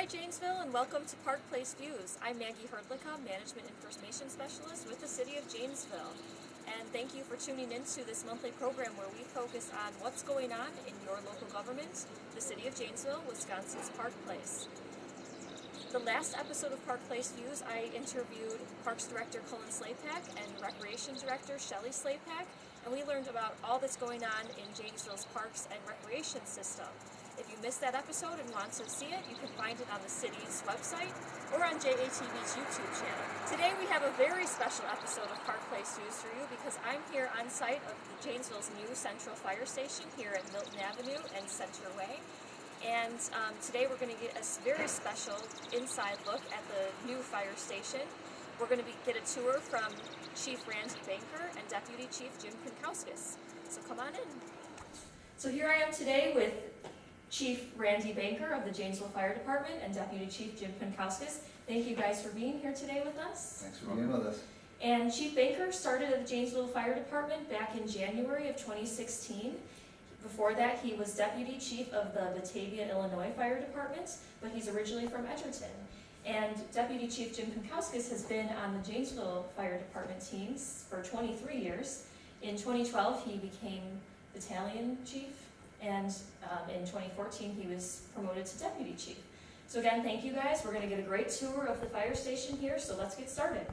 Janesville, and welcome to Park Place Views. I'm Maggie Hrdlicka, Management Information Specialist with the City of Janesville. And thank you for tuning into this monthly program where we focus on what's going on in your local government, the City of Janesville, Wisconsin's Park Place. The last episode of Park Place Views, I interviewed Parks Director Cullen Slapak and Recreation Director Shelley Slapak, and we learned about all that's going on in Janesville's parks and recreation system. If you missed that episode and want to see it, you can find it on the city's website or on JATV's YouTube channel. Today we have a very special episode of Park Place Views for you because I'm here on site of Janesville's new Central Fire Station here at Milton Avenue and Center Way. And today we're going to get a very special inside look at the new fire station. We're going to get a tour from Chief Randy Banker and Deputy Chief Jim Ponkauskas. So come on in. So here I am today with Chief Randy Banker of the Janesville Fire Department and Deputy Chief Jim Ponkauskas. Thank you guys for being here today with us. Thanks for being with us. And Chief Banker started at the Janesville Fire Department back in January of 2016. Before that, he was Deputy Chief of the Batavia, Illinois Fire Department, but he's originally from Edgerton. And Deputy Chief Jim Ponkauskas has been on the Janesville Fire Department teams for 23 years. In 2012, he became Battalion Chief, and in 2014, he was promoted to Deputy Chief. So again, thank you guys. We're going to get a great tour of the fire station here, so let's get started.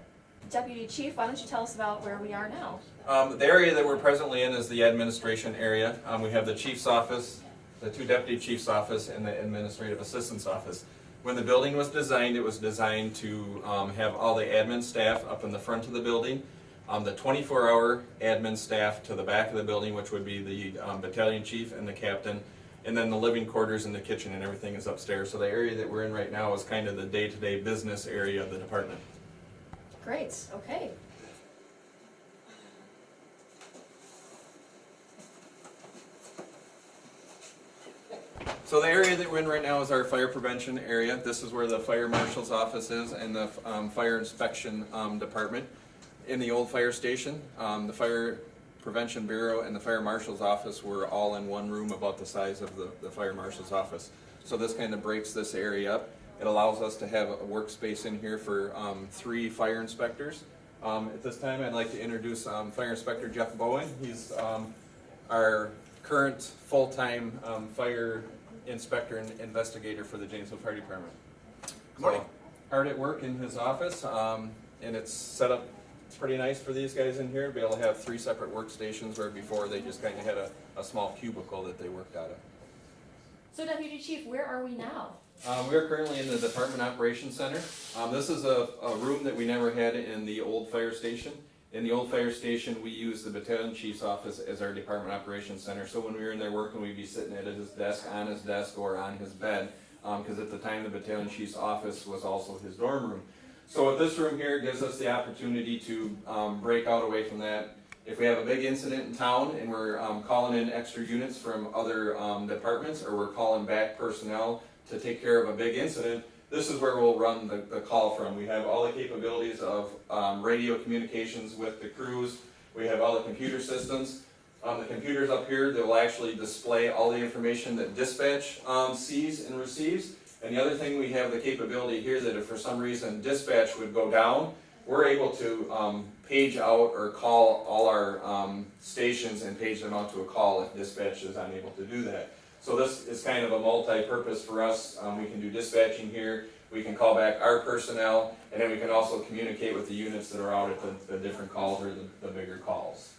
Deputy Chief, why don't you tell us about where we are now? The area that we're presently in is the administration area. We have the chief's office, the two deputy chief's office, and the administrative assistant's office. When the building was designed, it was designed to have all the admin staff up in the front of the building, the 24-hour admin staff to the back of the building, which would be the battalion chief and the captain, and then the living quarters and the kitchen and everything is upstairs. So the area that we're in right now is kind of the day-to-day business area of the department. Great, okay. So the area that we're in right now is our fire prevention area. This is where the fire marshal's office is and the fire inspection department. In the old fire station, the fire prevention bureau and the fire marshal's office were all in one room about the size of the fire marshal's office. So this kind of breaks this area up. It allows us to have a workspace in here for 3 fire inspectors. At this time, I'd like to introduce Fire Inspector Jeff Bowen. He's our current full-time fire inspector and investigator for the Janesville Fire Department. Good morning. So, hard at work in his office, and it's set up pretty nice for these guys in here to be able to have 3 separate workstations where before they just kind of had a small cubicle that they worked out of. So Deputy Chief, where are we now? We're currently in the Department Operations Center. This is a room that we never had in the old fire station. In the old fire station, we use the Battalion Chief's office as our Department Operations Center. So when we were in there working, we'd be sitting at his desk, or on his bed, because at the time the Battalion Chief's office was also his dorm room. So what this room here gives us the opportunity to break out away from that. If we have a big incident in town and we're calling in extra units from other departments, or we're calling back personnel to take care of a big incident, this is where we'll run the call from. We have all the capabilities of radio communications with the crews. We have all the computer systems. The computers up here, they will actually display all the information that dispatch sees and receives. And the other thing, we have the capability here that if for some reason dispatch would go down, we're able to page out or call all our stations and page them out to a call if dispatch is unable to do that. So this is kind of a multi-purpose for us. We can do dispatching here, we can call back our personnel, and then we can also communicate with the units that are out at the different calls or the bigger calls.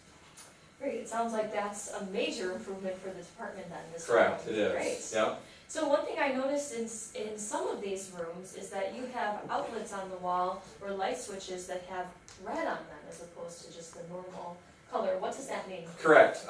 Great, it sounds like that's a major improvement for the department then. This Correct, room. it is. Great. Yep. So one thing I noticed in some of these rooms is that you have outlets on the wall or light switches that have red on them as opposed to just the normal color. What does that mean? Correct.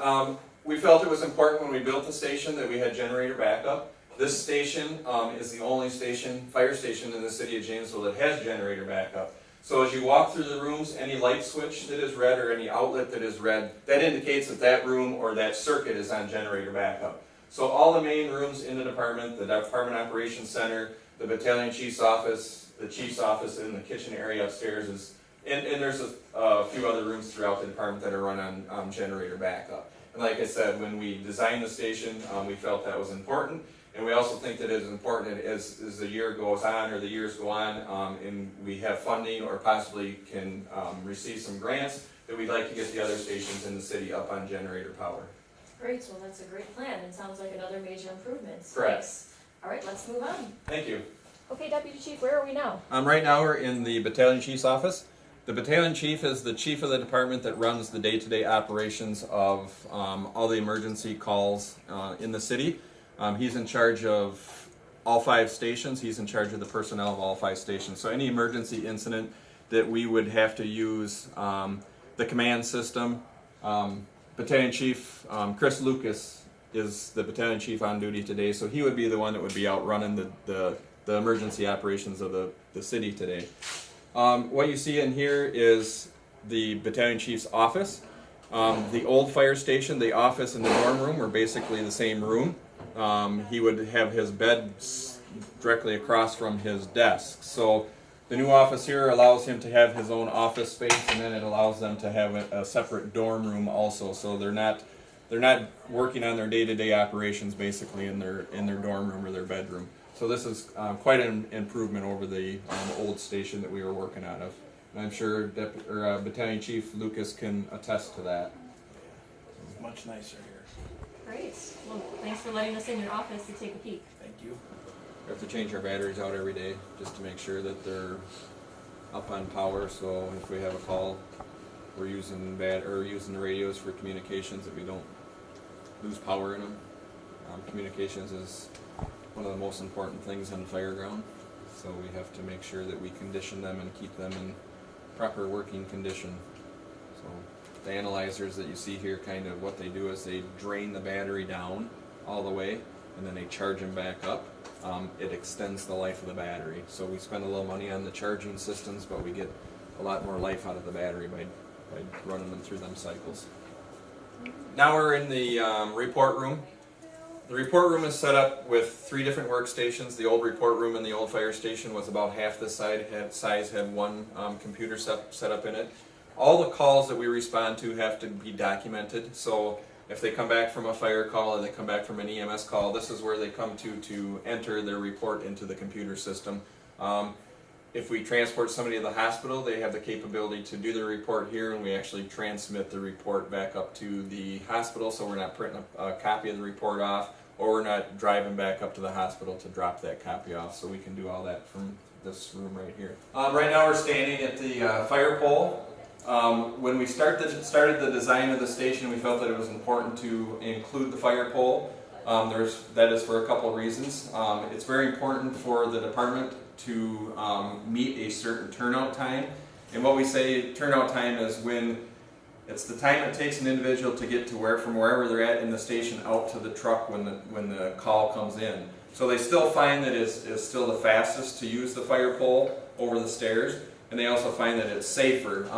We felt it was important when we built the station that we had generator backup. This station is the only fire station in the city of Janesville that has generator backup. So as you walk through the rooms, any light switch that is red or any outlet that is red, that indicates that that room or that circuit is on generator backup. So all the main rooms in the department, the Department Operations Center, the Battalion Chief's office, the Chief's office, and the kitchen area upstairs is, and there's a few other rooms throughout the department that are run on generator backup. And like I said, when we designed the station, we felt that was important. And we also think that it is important as the year goes on or the years go on, and we have funding or possibly can receive some grants, that we'd like to get the other stations in the city up on generator power. Great, well that's a great plan, and sounds like another major improvement. Correct. Thanks. All right, let's move on. Thank you. Okay, Deputy Chief, where are we now? Right now we're in the Battalion Chief's office. The Battalion Chief is the chief of the department that runs the day-to-day operations of all the emergency calls in the city. He's in charge of all 5 stations. He's in charge of the personnel of all 5 stations. So any emergency incident that we would have to use the command system, Battalion Chief Chris Lucas is the Battalion Chief on duty today, so he would be the one that would be out running the emergency operations of the city today. What you see in here is the Battalion Chief's office. The old fire station, the office and the dorm room were basically the same room. He would have his bed directly across from his desk. So the new office here allows him to have his own office space, and then it allows them to have a separate dorm room also. So they're not working on their day-to-day operations basically in their dorm room or their bedroom. So this is quite an improvement over the old station that we were working out of. And I'm sure Battalion Chief Lucas can attest to that. It's much nicer here. Great, well thanks for letting us in your office to take a peek. Thank you. We have to change our batteries out every day just to make sure that they're up on power. So if we have a call, we're using the radios for communications, that we don't lose power in them. Communications is one of the most important things on the fire ground. So we have to make sure that we condition them and keep them in proper working condition. So the analyzers that you see here, kind of what they do is they drain the battery down all the way, and then they charge them back up. It extends the life of the battery. So we spend a little money on the charging systems, but we get a lot more life out of the battery by running them through them cycles. Now we're in the report room. The report room is set up with 3 different workstations. The old report room in the old fire station was about half this size, had 1 computer set up in it. All the calls that we respond to have to be documented. So if they come back from a fire call or they come back from an EMS call, this is where they come to enter their report into the computer system. If we transport somebody to the hospital, they have the capability to do the report here, and we actually transmit the report back up to the hospital, so we're not printing a copy of the report off, or we're not driving back up to the hospital to drop that copy off, so we can do all that from this room right here. Right now we're standing at the fire pole. When we started the design of the station, we felt that it was important to include the fire pole. That is for a couple of reasons. It's very important for the department to meet a certain turnout time. And what we say turnout time is when it's the time it takes an individual to get to from wherever they're at in the station out to the truck when the call comes in. So they still find that it's still the fastest to use the fire pole over the stairs, and they also find that it's safer.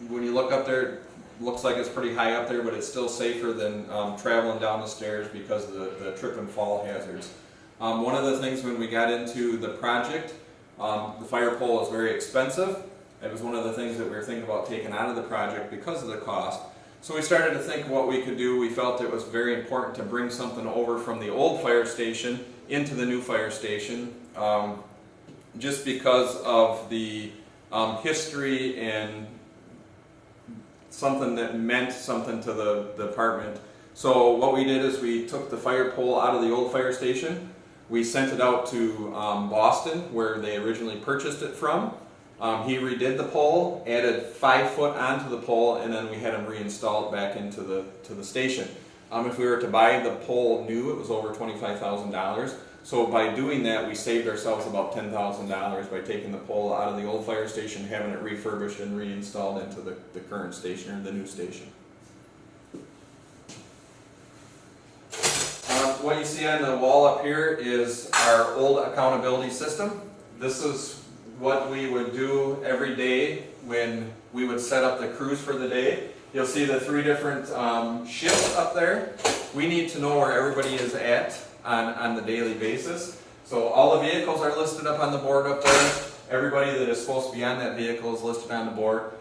When you look up there, it looks like it's pretty high up there, but it's still safer than traveling down the stairs because of the trip and fall hazards. One of the things when we got into the project, the fire pole is very expensive. It was one of the things that we were thinking about taking out of the project because of the cost. So we started to think what we could do. We felt it was very important to bring something over from the old fire station into the new fire station, just because of the history and something that meant something to the department. So what we did is we took the fire pole out of the old fire station. We sent it out to Boston, where they originally purchased it from. He redid the pole, added 5 foot onto the pole, and then we had him reinstall it back into the station. If we were to buy the pole new, it was over $25,000. So by doing that, we saved ourselves about $10,000 by taking the pole out of the old fire station, having it refurbished and reinstalled into the current station or the new station. What you see on the wall up here is our old accountability system. This is what we would do every day when we would set up the crews for the day. You'll see the 3 different shifts up there. We need to know where everybody is at on the daily basis. So all the vehicles are listed up on the board up there. Everybody that is supposed to be on that vehicle is listed on the board.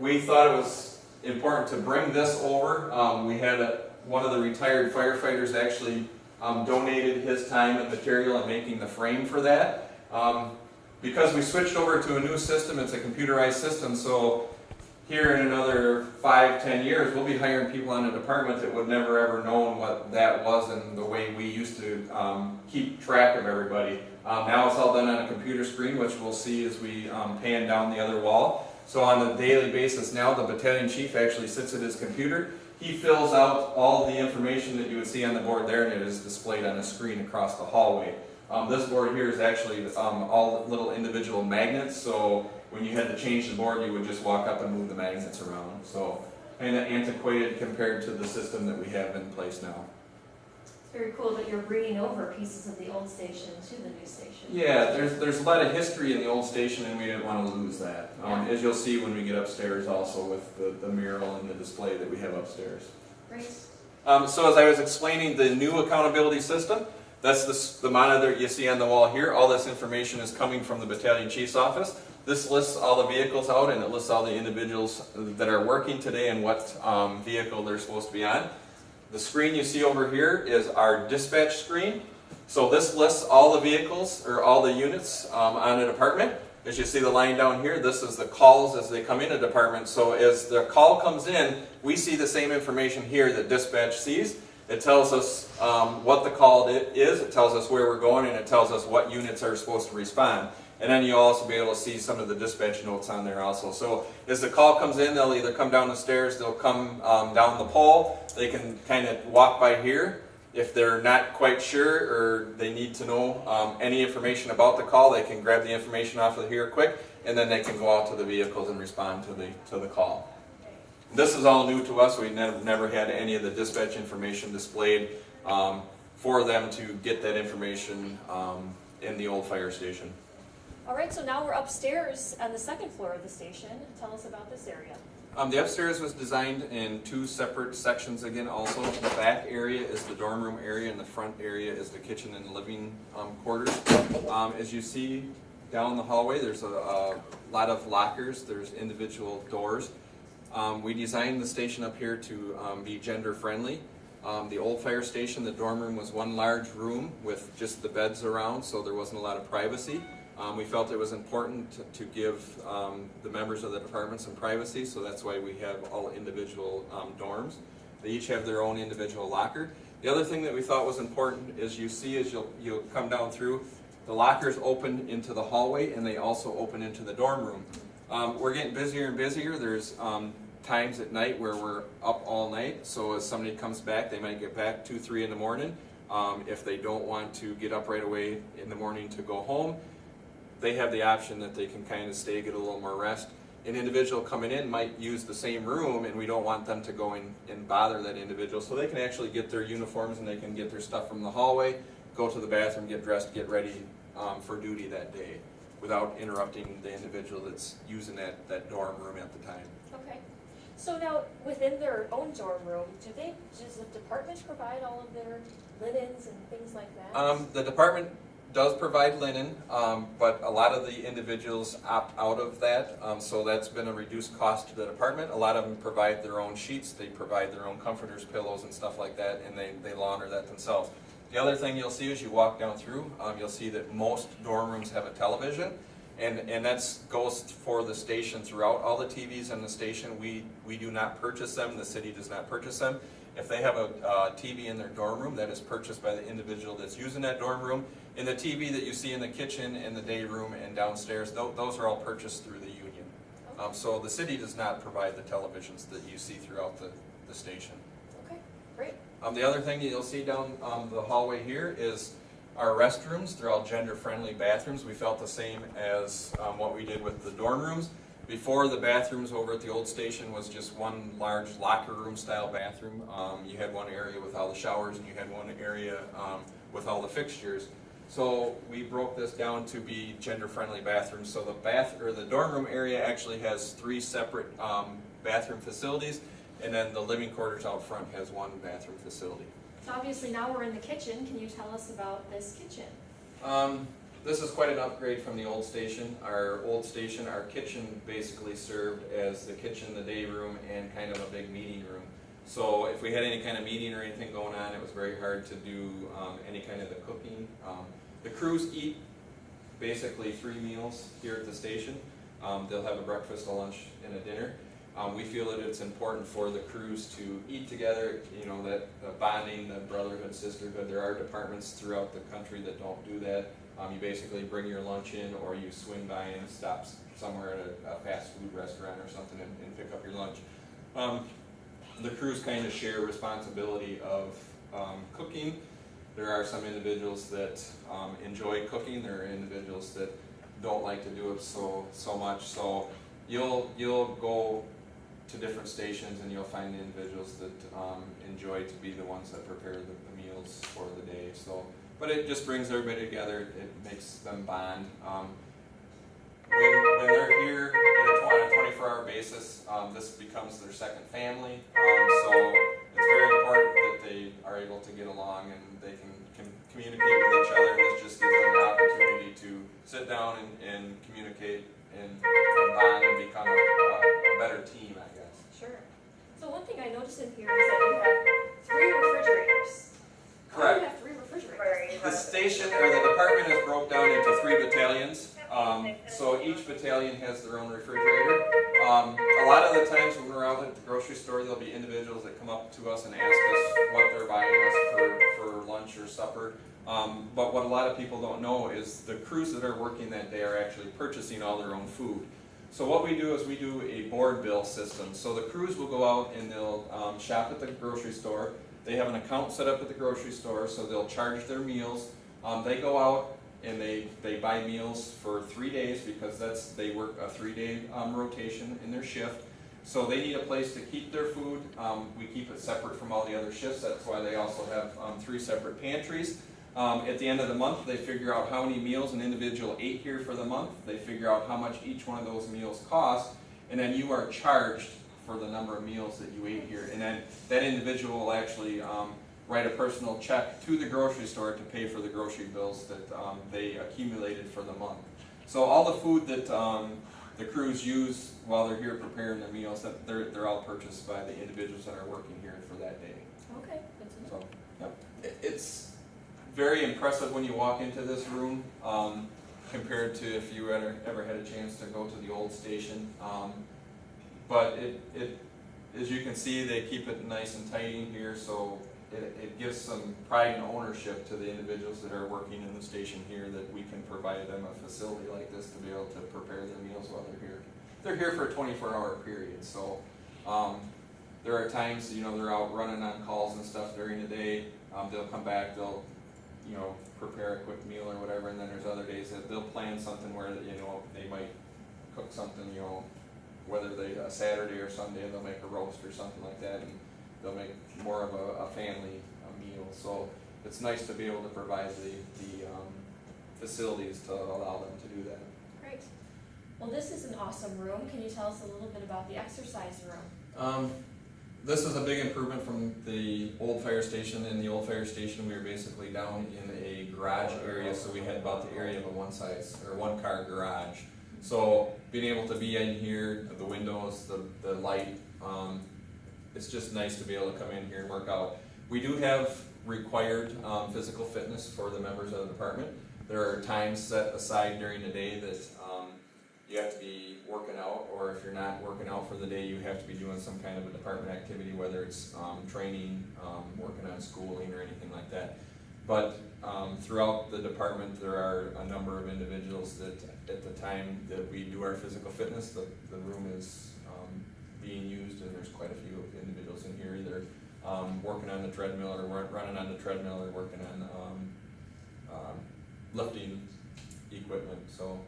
We thought it was important to bring this over. We had one of the retired firefighters actually donated his time and material in making the frame for that. Because we switched over to a new system, it's a computerized system, so here in another 5-10 years, we'll be hiring people on a department that would never ever known what that was and the way we used to keep track of everybody. Now it's all done on a computer screen, which we'll see as we pan down the other wall. So on a daily basis now, the battalion chief actually sits at his computer. He fills out all the information that you would see on the board there, and it is displayed on a screen across the hallway. This board here is actually all little individual magnets, so when you had to change the board, you would just walk up and move the magnets around. So kind of antiquated compared to the system that we have in place now. It's very cool that you're bringing over pieces of the old station to the new station. Yeah, there's a lot of history in the old station, and we didn't want to lose that. As you'll see when we get upstairs also with the mural and the display that we have upstairs. Great. So as I was explaining the new accountability system, that's the monitor you see on the wall here. All this information is coming from the battalion chief's office. This lists all the vehicles out, and it lists all the individuals that are working today and what vehicle they're supposed to be on. The screen you see over here is our dispatch screen. So this lists all the vehicles or all the units on a department. As you see the line down here, this is the calls as they come in a department. So as the call comes in, we see the same information here that dispatch sees. It tells us what the call is, it tells us where we're going, and it tells us what units are supposed to respond. And then you'll also be able to see some of the dispatch notes on there also. So as the call comes in, they'll either come down the stairs, they'll come down the pole, they can kind of walk by here. If they're not quite sure or they need to know any information about the call, they can grab the information off of here quick, and then they can go out to the vehicles and respond to the call. This is all new to us. We never had any of the dispatch information displayed for them to get that information in the old fire station. All right, so now we're upstairs on the second floor of the station. Tell us about this area. The upstairs was designed in two separate sections again also. The back area is the dorm room area, and the front area is the kitchen and living quarters. As you see down the hallway, there's a lot of lockers, there's individual doors. We designed the station up here to be gender friendly. The old fire station, the dorm room was one large room with just the beds around, so there wasn't a lot of privacy. We felt it was important to give the members of the department some privacy, so that's why we have all individual dorms. They each have their own individual locker. The other thing that we thought was important is you see as you'll come down through, the lockers open into the hallway and they also open into the dorm room. We're getting busier and busier. There's times at night where we're up all night, so as somebody comes back, they might get back 2-3 in the morning. If they don't want to get up right away in the morning to go home, they have the option that they can kind of stay, get a little more rest. An individual coming in might use the same room, and we don't want them to go in and bother that individual, so they can actually get their uniforms and they can get their stuff from the hallway, go to the bathroom, get dressed, get ready for duty that day without interrupting the individual that's using that dorm room at the time. Okay. So now, within their own dorm room, does the department provide all of their linens and things like that? The department does provide linen, but a lot of the individuals opt out of that, so that's been a reduced cost to the department. A lot of them provide their own sheets, they provide their own comforters, pillows, and stuff like that, and they launder that themselves. The other thing you'll see as you walk down through, you'll see that most dorm rooms have a television, and that goes for the station throughout. All the TVs in the station, we do not purchase them, the city does not purchase them. If they have a TV in their dorm room, that is purchased by the individual that's using that dorm room. And the TV that you see in the kitchen, in the day room, and downstairs, those are all purchased through the union. So the city does not provide the televisions that you see throughout the station. Okay, great. The other thing that you'll see down the hallway here is our restrooms. They're all gender-friendly bathrooms. We felt the same as what we did with the dorm rooms. Before, the bathrooms over at the old station was just one large locker room style bathroom. You had one area with all the showers, and you had one area with all the fixtures. So we broke this down to be gender-friendly bathrooms. So the dorm room area actually has 3 separate bathroom facilities, and then the living quarters out front has one bathroom facility. So obviously now we're in the kitchen. Can you tell us about this kitchen? This is quite an upgrade from the old station. Our old station, our kitchen basically served as the kitchen, the day room, and kind of a big meeting room. So if we had any kind of meeting or anything going on, it was very hard to do any kind of the cooking. The crews eat basically 3 meals here at the station. They'll have a breakfast, a lunch, and a dinner. We feel that it's important for the crews to eat together, you know, that bonding, the brotherhood, sisterhood. There are departments throughout the country that don't do that. You basically bring your lunch in, or you swing by and stop somewhere at a fast food restaurant or something and pick up your lunch. The crews kind of share responsibility of cooking. There are some individuals that enjoy cooking. There are individuals that don't like to do it so much. So you'll go to different stations and you'll find the individuals that enjoy to be the ones that prepare the meals for the day. So, but it just brings everybody together. It makes them bond. When they're here on a 24-hour basis, this becomes their second family. So it's very important that they are able to get along and they can communicate with each other. This just gives them the opportunity to sit down and communicate and bond and become a better team, I guess. Sure. So one thing I noticed in here is that you have 3 refrigerators. Why do you have 3 refrigerators? The station, or the department, is broke down into 3 battalions. So each battalion has their own refrigerator. A lot of the times when we're out at the grocery store, there'll be individuals that come up to us and ask us what they're buying us for lunch or supper. But what a lot of people don't know is the crews that are working that day are actually purchasing all their own food. So what we do is we do a board bill system. So the crews will go out and they'll shop at the grocery store. They have an account set up at the grocery store, so they'll charge their meals. They go out and they buy meals for 3 days because they work a 3-day rotation in their shift. So they need a place to keep their food. We keep it separate from all the other shifts. That's why they also have 3 separate pantries. At the end of the month, they figure out how many meals an individual ate here for the month. They figure out how much each one of those meals cost, and then you are charged for the number of meals that you ate here. And then that individual will actually write a personal check to the grocery store to pay for the grocery bills that they accumulated for the month. So all the food that the crews use while they're here preparing their meals, that they're all purchased by the individuals that are working here for that day. Okay, good to know. So, yep. It's very impressive when you walk into this room compared to if you ever had a chance to go to the old station. But it, as you can see, they keep it nice and tidy in here, so it gives some pride and ownership to the individuals that are working in the station here that we can provide them a facility like this to be able to prepare their meals while they're here. They're here for a 24-hour period, so there are times, you know, they're out running on calls and stuff during the day. They'll come back, they'll, you know, prepare a quick meal or whatever, and then there's other days that they'll plan something where, you know, they might cook something, you know, whether they Saturday or Sunday, they'll make a roast or something like that, and they'll make more of a family meal. So it's nice to be able to provide the facilities to allow them to do that. Great. Well, this is an awesome room. Can you tell us a little bit about the exercise room? This is a big improvement from the old fire station. In the old fire station, we were basically down in a garage area, so we had about the area of a one-car garage. So being able to be in here, the windows, the light, it's just nice to be able to come in here and work out. We do have required physical fitness for the members of the department. There are times set aside during the day that you have to be working out, or if you're not working out for the day, you have to be doing some kind of a department activity, whether it's training, working on schooling, or anything like that. But throughout the department, there are a number of individuals that at the time that we do our physical fitness, the room is being used, and there's quite a few individuals in here either working on the treadmill or running on the treadmill or working on lifting equipment. So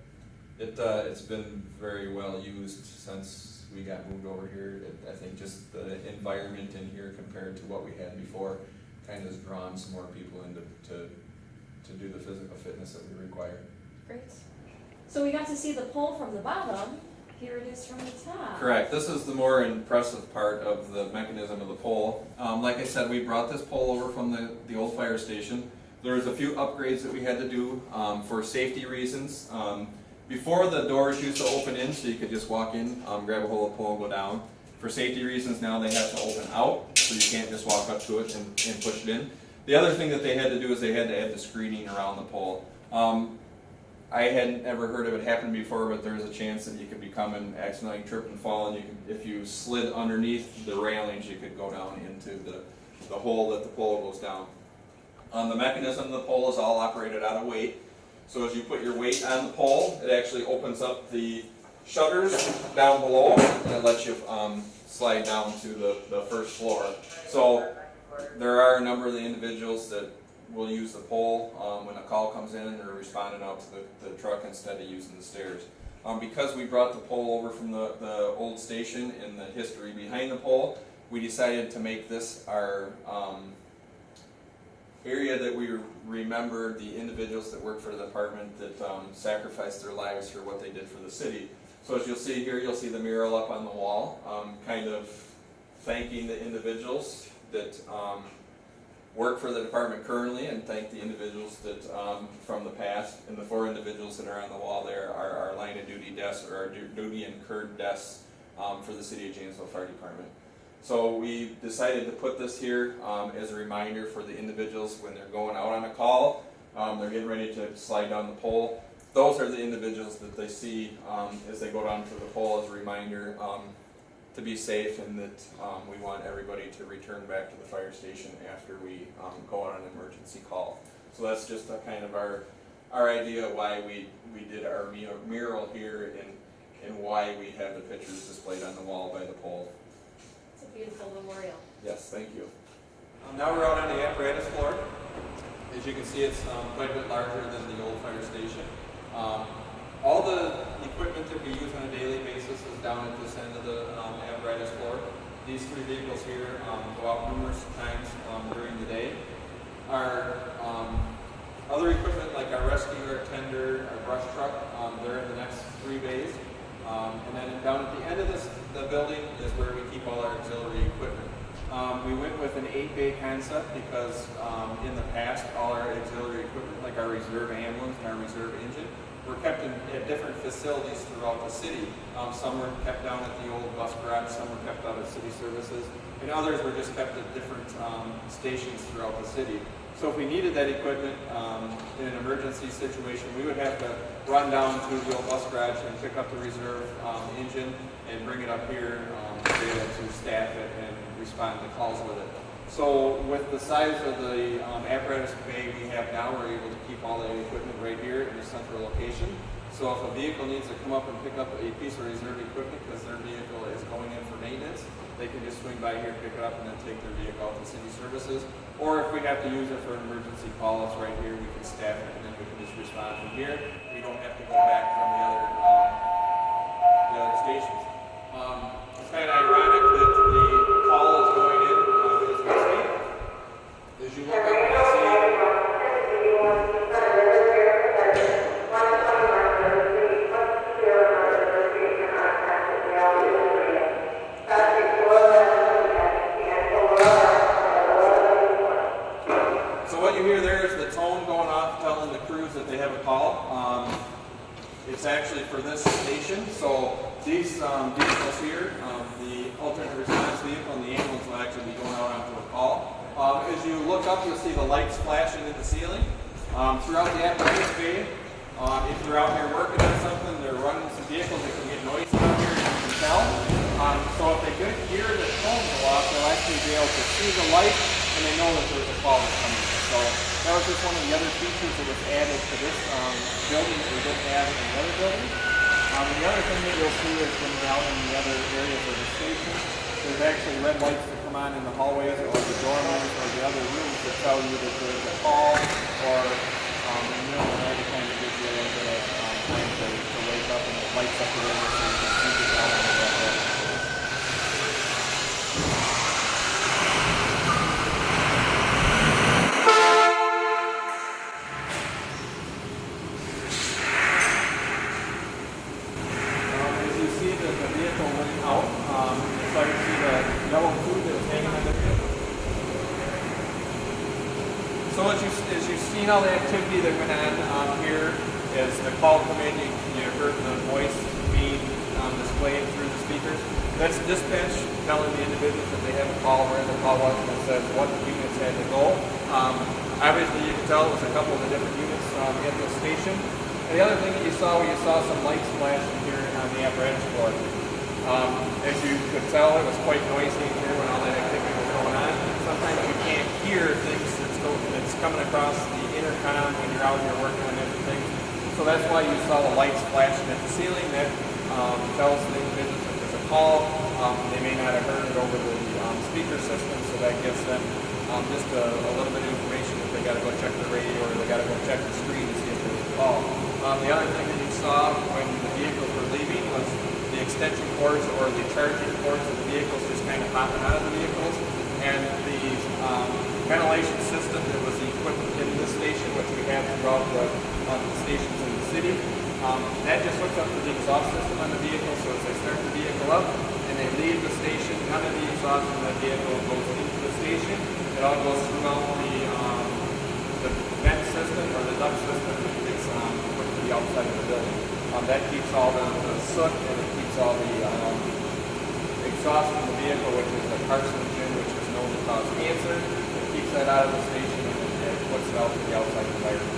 it's been very well used since we got moved over here. I think just the environment in here compared to what we had before kind of has drawn some more people into to do the physical fitness that we require. Great. So we got to see the pole from the bottom. Here it is from the top. Correct. This is the more impressive part of the mechanism of the pole. Like I said, we brought this pole over from the old fire station. There's a few upgrades that we had to do for safety reasons. Before, the doors used to open in, so you could just walk in, grab a hold of the pole and go down. For safety reasons, now they have to open out, so you can't just walk up to it and push it in. The other thing that they had to do is they had to add the screening around the pole. I hadn't ever heard of it happen before, but there's a chance that you could become an accidentally trip and fall, and if you slid underneath the railings, you could go down into the hole that the pole goes down. The mechanism of the pole is all operated out of weight. So as you put your weight on the pole, it actually opens up the shutters down below, and it lets you slide down to the first floor. So there are a number of the individuals that will use the pole when a call comes in or responding out to the truck instead of using the stairs. Because we brought the pole over from the old station and the history behind the pole, we decided to make this our area that we remember the individuals that work for the department that sacrificed their lives for what they did for the city. So as you'll see here, you'll see the mural up on the wall, kind of thanking the individuals that work for the department currently, and thank the individuals that from the past. And the 4 individuals that are on the wall there are our line of duty deaths, or our duty incurred deaths for the City of Janesville Fire Department. So we decided to put this here as a reminder for the individuals when they're going out on a call, they're getting ready to slide down the pole. Those are the individuals that they see as they go down to the pole as a reminder to be safe, and that we want everybody to return back to the fire station after we go on an emergency call. So that's just a kind of our idea why we did our mural here, and why we have the pictures displayed on the wall by the pole. It's a beautiful memorial. Yes, thank you. Now we're out on the apparatus floor. As you can see, it's quite a bit larger than the old fire station. All the equipment that we use on a daily basis is down at this end of the apparatus floor. These 3 vehicles here go out numerous times during the day. Our other equipment, like our rescue, our tender, our brush truck, they're in the next 3 bays. And then down at the end of the building is where we keep all our auxiliary equipment. We went with an 8-bay concept because in the past, all our auxiliary equipment, like our reserve ambulance and our reserve engine, were kept at different facilities throughout the city. Some were kept down at the old bus garage, some were kept out at city services, and others were just kept at different stations throughout the city. So if we needed that equipment in an emergency situation, we would have to run down to the old bus garage and pick up the reserve engine and bring it up here to be able to staff it and respond to calls with it. So with the size of the apparatus bay we have now, we're able to keep all the equipment right here in a central location. So if a vehicle needs to come up and pick up a piece of reserve equipment because their vehicle is going in for maintenance, they can just swing by here, pick it up, and then take their vehicle out to city services. Or if we have to use it for an emergency call, it's right here, we can staff it, and then we can just respond from here. We don't have to go back from the other stations. It's kind of ironic that the call is going in as we speak. As you look up and so what you hear there is the tone going off telling the crews that they have a call. It's actually for this station. So these vehicles here, the alternate response vehicle and the ambulance will actually be going out onto a call. As you look up, you'll see the lights flashing in the ceiling. Throughout the apparatus bay, if you're out here working on something, they're running some vehicles that can get noisy out here, you can tell. So if they could hear the phone go off, they'll actually be able to see the light, and they know that there's a call that's coming in. So that was just one of the other features that was added to this building that we didn't have in the other building. And the other thing that you'll see is when you're out in the other areas of the station, there's actually red lights that come on in the hallways or the doorways or the other rooms that tell you that there's a call or in the middle of the night, it kind of gives you a little bit of time to wake up, and it lights up the room so you can see the down on the red. So as you've seen all the activity that went on here, as the call come in, you heard the voice being displayed through the speakers. That's dispatch telling the individuals that they have a call, where the call was, and it says what units had to go. Obviously, you can tell it was a couple of the different units at the station. And the other thing that you saw some lights flashing here on the apparatus floor. As you could tell, it was quite noisy in here when all that activity was going on. Sometimes you can't hear things that's coming across the intercom when you're out here working on different things. So that's why you saw the lights flashing at the ceiling. That tells the individuals that there's a call. They may not have heard it over the speaker system, so that gives them just a little bit of information if they got to go check the radio or they got to go check the screen to see if there's a call. The other thing that you saw when the vehicles were leaving was the extension cords or the charging cords of the vehicles just kind of popping out of the vehicles, and the ventilation system that was equipped in this station, which we have throughout the stations in the city, that just hooks up to the exhaust system on the vehicle. So as they start the vehicle up and they leave the station, none of the exhaust from that vehicle goes into the station. It all goes throughout the vent system or the duct system that gets put to the outside of the building. That keeps all the soot and it keeps all the exhaust from the vehicle, which is the carcinogen, which is known to cause cancer. It keeps that out of the station and it puts it out to the outside environment.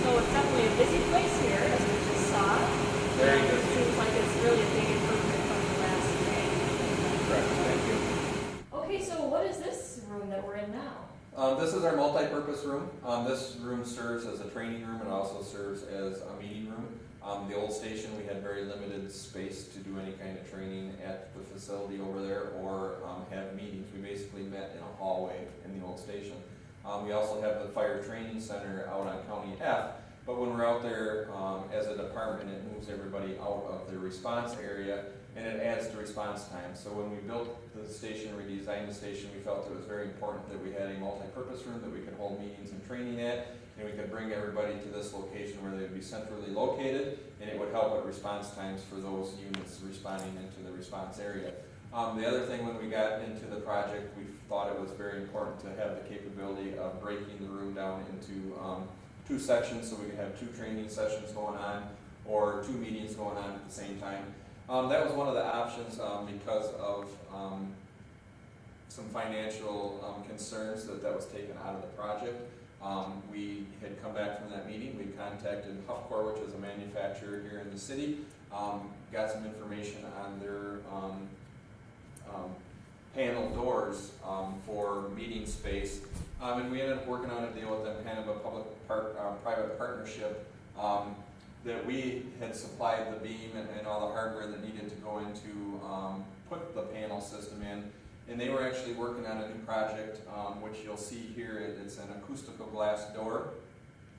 So it's definitely a busy place here, as we just saw. Very It busy. seems like it's really a big improvement from the last day. Correct. Thank you. Okay, so what is this room that we're in now? This is our multi-purpose room. This room serves as a training room and also serves as a meeting room. The old station, we had very limited space to do any kind of training at the facility over there or have meetings. We basically met in a hallway in the old station. We also have the fire training center out on County F, but when we're out there as a department, it moves everybody out of the response area and it adds to response time. So when we built the station, redesigned the station, we felt it was very important that we had a multi-purpose room that we could hold meetings and training at, and we could bring everybody to this location where they would be centrally located, and it would help with response times for those units responding into the response area. The other thing, when we got into the project, we thought it was very important to have the capability of breaking the room down into two sections, so we could have two training sessions going on or two meetings going on at the same time. That was one of the options because of some financial concerns that was taken out of the project. We had come back from that meeting. We contacted Huffcore, which is a manufacturer here in the city, got some information on their panel doors for meeting space, and we ended up working on a deal with them, kind of a public-private partnership, that we had supplied the beam and all the hardware that needed to go into put the panel system in, and they were actually working on a new project, which you'll see here. It's an acoustical glass door.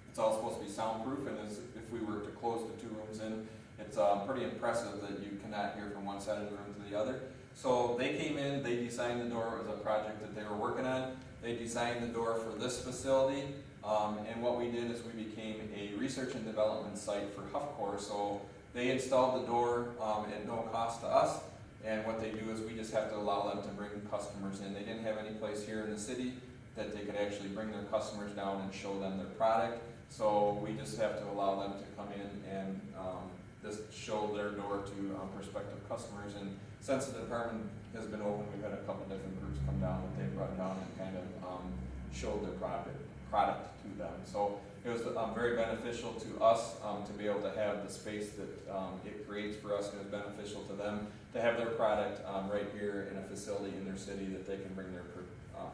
It's all supposed to be soundproof, and if we were to close the two rooms in, it's pretty impressive that you cannot hear from one side of the room to the other. So they came in, they designed the door. It was a project that they were working on. They designed the door for this facility, and what we did is we became a research and development site for Huffcore. So they installed the door at no cost to us, and what they do is we just have to allow them to bring customers in. They didn't have any place here in the city that they could actually bring their customers down and show them their product. So we just have to allow them to come in and just show their door to prospective customers. And since the department has been open, we've had a couple different groups come down that they brought down and kind of showed their product to them. So it was very beneficial to us to be able to have the space that it creates for us, and it was beneficial to them to have their product right here in a facility in their city that they can bring their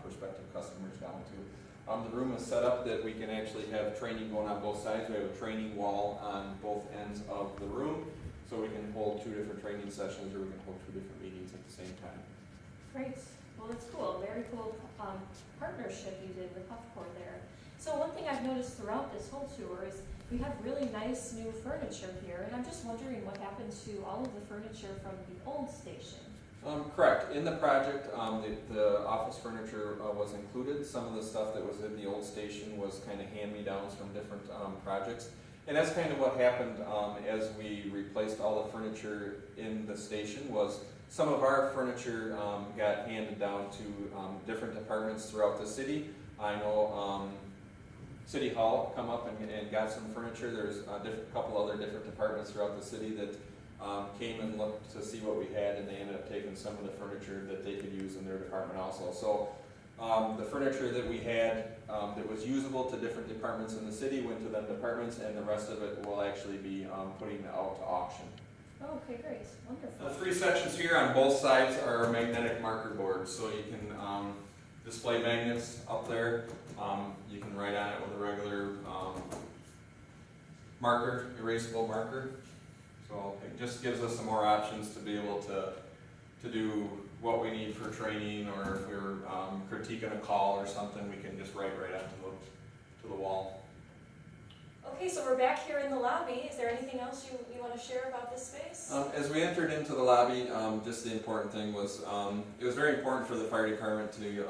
prospective customers down to. The room is set up that we can actually have training going on both sides. We have a training wall on both ends of the room, so we can hold two different training sessions or we can hold two different meetings at the same time. Great. Well, that's cool. Very cool partnership you did with Huffcore there. So one thing I've noticed throughout this whole tour is we have really nice new furniture here, and I'm just wondering what happened to all of the furniture from the old station. Correct. In the project, the office furniture was included. Some of the stuff that was in the old station was kind of hand-me-downs from different projects. And that's kind of what happened as we replaced all the furniture in the station. Was some of our furniture got handed down to different departments throughout the city. I know City Hall come up and got some furniture. There's a couple other different departments throughout the city that came and looked to see what we had, and they ended up taking some of the furniture that they could use in their department also. So the furniture that we had that was usable to different departments in the city went to them departments, and the rest of it will actually be putting out to auction. Oh, okay, great, wonderful. The three sections here on both sides are magnetic marker boards, so you can display magnets up there. You can write on it with a regular marker, erasable marker. So it just gives us some more options to be able to do what we need for training, or if we're critiquing a call or something, we can just write right onto the wall. Okay, so we're back here in the lobby. Is there anything else you want to share about this space? As we entered into the lobby, just the important thing was, it was very important for the fire department to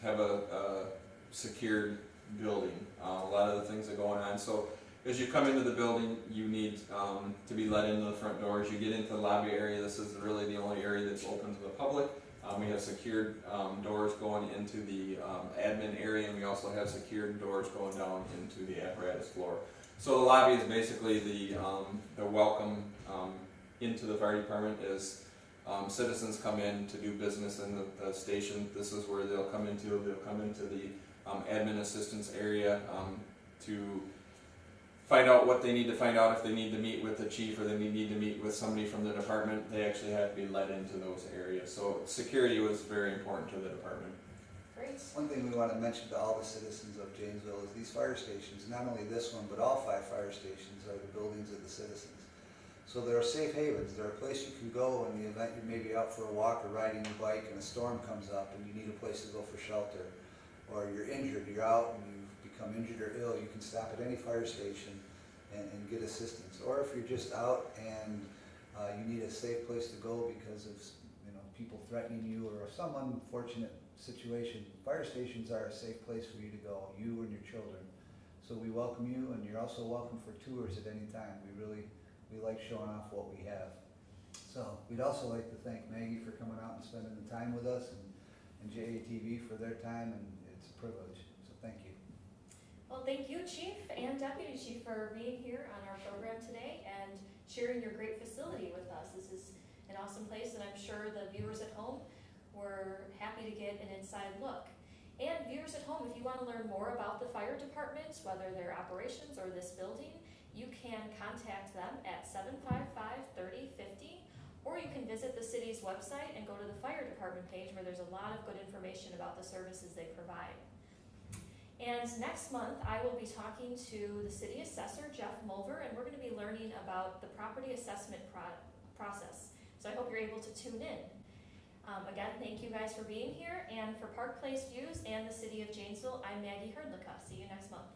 have a secured building. A lot of the things that are going on. So as you come into the building, you need to be let into the front doors. You get into the lobby area. This is really the only area that's open to the public. We have secured doors going into the admin area, and we also have secured doors going down into the apparatus floor. So the lobby is basically the welcome into the fire department. As citizens come in to do business in the station, this is where they'll come into. They'll come into the admin assistance area to find out what they need to find out. If they need to meet with the chief, or they need to meet with somebody from the department, they actually have to be led into those areas. So security was very important to the department. Great. One thing we want to mention to all the citizens of Janesville is these fire stations, not only this one, but all 5 fire stations are the buildings of the citizens. So they're safe havens. They're a place you can go in the event you're maybe out for a walk or riding your bike and a storm comes up and you need a place to go for shelter. Or you're injured, you're out and you've become injured or ill, you can stop at any fire station and get assistance. Or if you're just out and you need a safe place to go because of people threatening you or some unfortunate situation, fire stations are a safe place for you to go, you and your children. So we welcome you, and you're also welcome for tours at any time. We like showing off what we have. So we'd also like to thank Maggie for coming out and spending the time with us, and JATV for their time, and it's a privilege. So thank you. Well, thank you, Chief and Deputy Chief, for being here on our program today and sharing your great facility with us. This is an awesome place, and I'm sure the viewers at home were happy to get an inside look. And viewers at home, if you want to learn more about the fire department, whether their operations or this building, you can contact them at 755-3050, or you can visit the city's website and go to the fire department page, where there's a lot of good information about the services they provide. And next month, I will be talking to the city assessor, Jeff Mulver, and we're going to be learning about the property assessment process. So I hope you're able to tune in. Again, thank you guys for being here, and for Park Place Views and the City of Janesville, I'm Maggie Hrdlicka. See you next month.